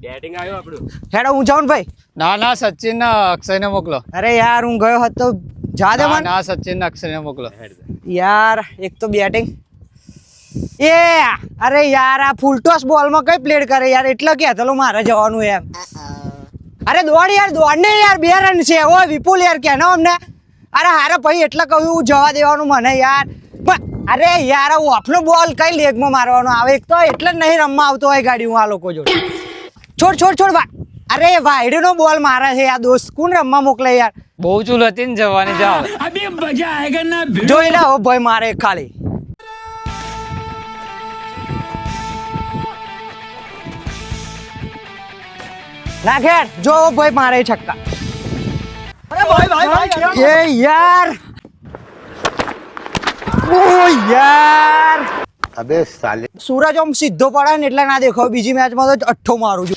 Batting આવ્યો આપણું. હેડો હું જાઉં ને ભાઈ. ના ના સચિન ને અક્ષય ને મોકલો. અરે યાર હું ગયો હતો જા દે મને. ના સચિન ને અક્ષય ને મોકલો. યાર એક તો બેટિંગ એ અરે યાર આ ફૂલ ટોસ બોલમાં કઈ પ્લેડ કરે યાર એટલે કે ચલો મારે જવાનું એમ. અરે દોડ યાર દોડ ને યાર 2 રન છે ઓ વિપુલ યાર કે ના અમને. અરે હારે ભાઈ એટલે કહ્યું જવા દેવાનું મને યાર. અરે યાર હું ઓફનો બોલ કઈ લેગમાં મારવાનો આવે એક તો એટલે જ નહીં રમવા આવતો હોય ગાડી હું આ લોકો જોડે. છોડ છોડ છોડ અરે વાઈડનો બોલ મારે છે આ દોસ્ત કોણ રમવા મોકલે યાર. બહુ ચૂલ હતી ને જવાની જાઓ. જોઈ લે ભાઈ મારે ખાલી નાખેડ જો ભાઈ મારે છક્કા. અરે ભાઈ એ યાર ઓ યાર અબે સાલે સૂરજ આમ સીધો પડે ને એટલે ના દેખાવ બીજી મેચમાં તો 8 મારું છું.